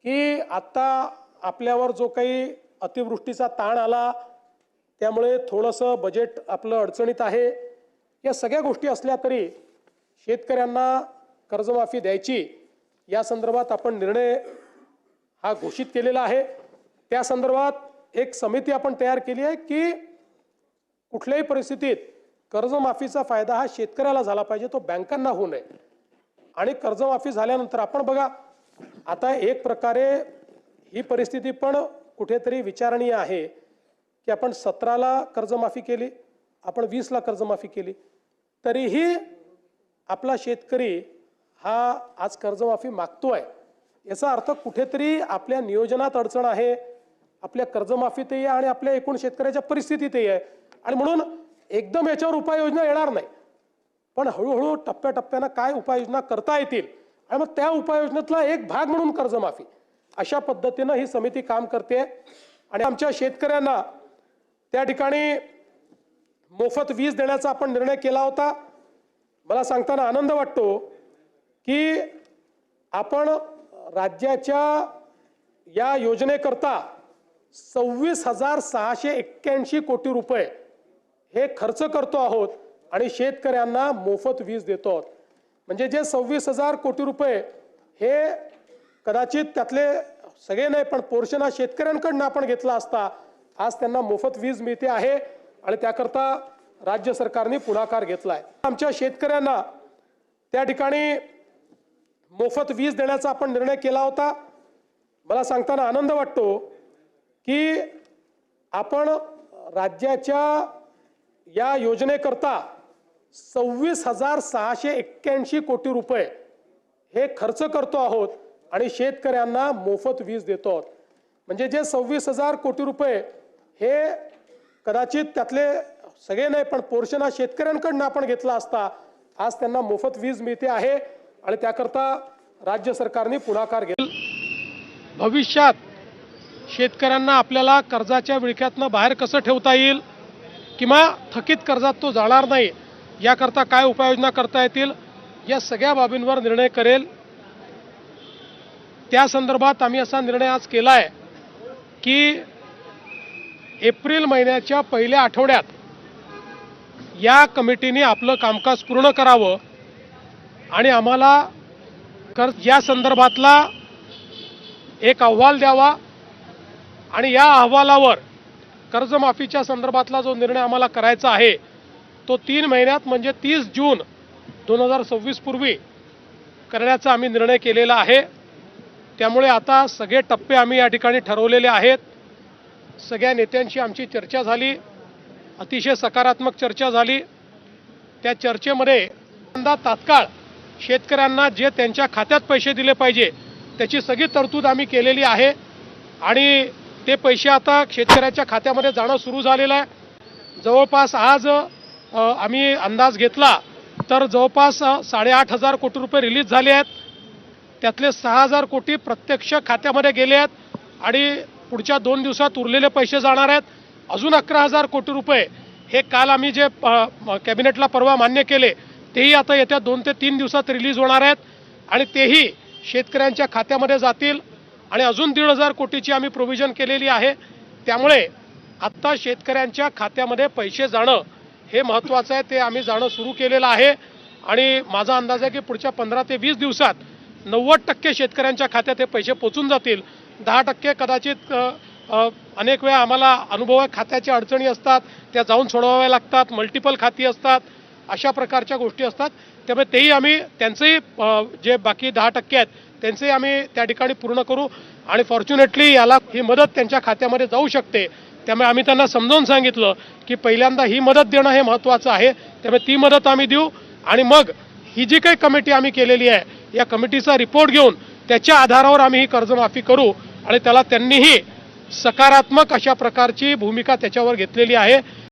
की आता आपल्यावर जो काही अतिवृष्टीचा ताण आला त्यामुळे थोडंसं बजेट आपलं अडचणीत आहे। या सगळ्या गोष्टी असल्या तरी शेतकऱ्यांना कर्जमाफी द्यायची या संदर्भात आपण निर्णय हा घोषित केलेला आहे। त्या संदर्भात एक समिती आपण तयार केली आहे की कुठल्याही परिस्थितीत कर्जमाफीचा फायदा हा शेतकऱ्याला झाला पाहिजे, तो बँकांना होऊ नये। आणि कर्जमाफी झाल्यानंतर आपण बघा आता एक प्रकारे ही परिस्थिती पण कुठेतरी विचारणीय आहे की आपण 17ला कर्जमाफी केली, आपण 20ला कर्जमाफी केली, तरीही आपला शेतकरी हा आज कर्जमाफी मागतोय। याचा अर्थ कुठेतरी आपल्या नियोजनात अडचण आहे, आपल्या कर्जमाफीतही आणि आपल्या एकूण शेतकऱ्याच्या परिस्थितीतही आहे। आणि म्हणून एकदम याच्यावर उपाययोजना येणार नाही, पण हळूहळू टप्प्याटप्प्यानं काय उपाययोजना करता येतील आणि मग त्या उपाययोजनेतला एक भाग म्हणून कर्जमाफी, अशा पद्धतीनं ही समिती काम करते। आणि आमच्या शेतकऱ्यांना त्या ठिकाणी मोफत वीज देण्याचा आपण निर्णय केला होता। मला सांगताना आनंद वाटतो की आपण राज्याच्या या योजनेकरता 26,681 कोटी रुपये हे खर्च करतो आहोत आणि शेतकऱ्यांना मोफत वीज देतो आहोत। म्हणजे जे 26,000 कोटी रुपये हे कदाचित त्यातले सगळे नाही पण पोर्शन हा शेतकऱ्यांकडून आपण घेतला असता, आज त्यांना मोफत वीज मिळते आहे आणि त्याकरता राज्य सरकारने पुढाकार घेतलाय। आमच्या शेतकऱ्यांना त्या ठिकाणी मोफत वीज देण्याचा आपण निर्णय केला होता। मला सांगताना आनंद वाटतो की आपण राज्याच्या या योजनेकरता 26,681 कोटी रुपये हे खर्च करतो आहोत आणि शेतकऱ्यांना मोफत वीज देतो आहोत। म्हणजे जे 26,000 कोटी रुपये हे कदाचित त्यातले सगळे नाही पण पोर्शन हा शेतकऱ्यांकडून आपण घेतला असता, आज त्यांना मोफत वीज मिळते आहे आणि त्याकरता राज्य सरकारने पुढाकार घेतला। भविष्यात शेतकऱ्यांना आपल्याला कर्जाच्या विळख्यातनं बाहेर कसं ठेवता येईल किंवा थकीत कर्जात तो जाणार नाही याकरता काय उपाययोजना करता येतील या सगळ्या बाबींवर निर्णय करेल। त्या संदर्भात आम्ही असा निर्णय आज केला आहे की एप्रिल महिन्याच्या पहिल्या आठवड्यात या कमिटीने आपलं कामकाज पूर्ण करावं आणि आम्हाला या संदर्भातला एक अहवाल द्यावा आणि या अहवालावर कर्जमाफीच्या संदर्भातला जो निर्णय आम्हाला करायचा आहे तो 3 महिन्यात म्हणजे 30 जून 2026 पूर्वी करण्याचा आम्ही निर्णय केलेला आहे। त्यामुळे आता सगळे टप्पे आम्ही या ठिकाणी ठरवलेले आहेत। सगळ्या नेत्यांशी आमची चर्चा झाली, अतिशय सकारात्मक चर्चा झाली। त्या चर्चेमध्ये तात्काळ शेतकऱ्यांना जे त्यांच्या खात्यात पैसे दिले पाहिजे त्याची सगळी तरतूद आम्ही केलेली आहे आणि ते पैसे आता शेतकऱ्याच्या खात्यामध्ये जाणं सुरू झालेलं आहे। जवळपास आज आम्ही अंदाज घेतला तर जवळपास 8,500 कोटी रुपये रिलीज झाले आहेत। त्यातले 6,000 कोटी प्रत्यक्ष खात्यामध्ये गेले आहेत आणि पुढच्या 2 दिवसात उरलेले पैसे जाणार आहेत। अजून 11,000 कोटी रुपये हे काल आम्ही जे कॅबिनेटला परवा मान्य केले तेही आता येत्या 2 ते 3 दिवसात रिलीज होणार आहेत आणि तेही शेतकऱ्यांच्या खात्यामध्ये जातील आणि अजून 1,500 कोटीची आम्ही प्रोव्हिजन केलेली आहे। त्यामुळे आत्ता शेतकऱ्यांच्या खात्यामध्ये पैसे जाणं हे महत्त्वाचं आहे, ते आम्ही जाणं सुरू केलेलं आहे आणि माझा अंदाज आहे की पुढच्या 15 ते 20 दिवसात 90% शेतकऱ्यांच्या खात्यात हे पैसे पोचून जातील। 10% कदाचित अनेक वेळा आम्हाला अनुभव आहे, खात्याच्या अडचणी असतात त्या जाऊन सोडवाव्या लागतात, मल्टिपल खाती असतात, अशा प्रकारच्या गोष्टी असतात। त्यामुळे तेही आम्ही त्यांचंही जे बाकी 10% आहेत त्यांचंही आम्ही त्या ठिकाणी पूर्ण करू आणि फॉर्च्युनेटली याला ही मदत त्यांच्या खात्यामध्ये जाऊ शकते। त्यामुळे आम्ही त्यांना समजावून सांगितलं की पहिल्यांदा ही मदत देणं हे महत्त्वाचं आहे, त्यामुळे ती मदत आम्ही देऊ आणि मग ही जी काही कमिटी आम्ही केलेली आहे या कमिटीचा रिपोर्ट घेऊन त्याच्या आधारावर आम्ही ही कर्जमाफी करू आणि त्याला त्यांनीही सकारात्मक अशा प्रकारची भूमिका त्याच्यावर घेतलेली आहे।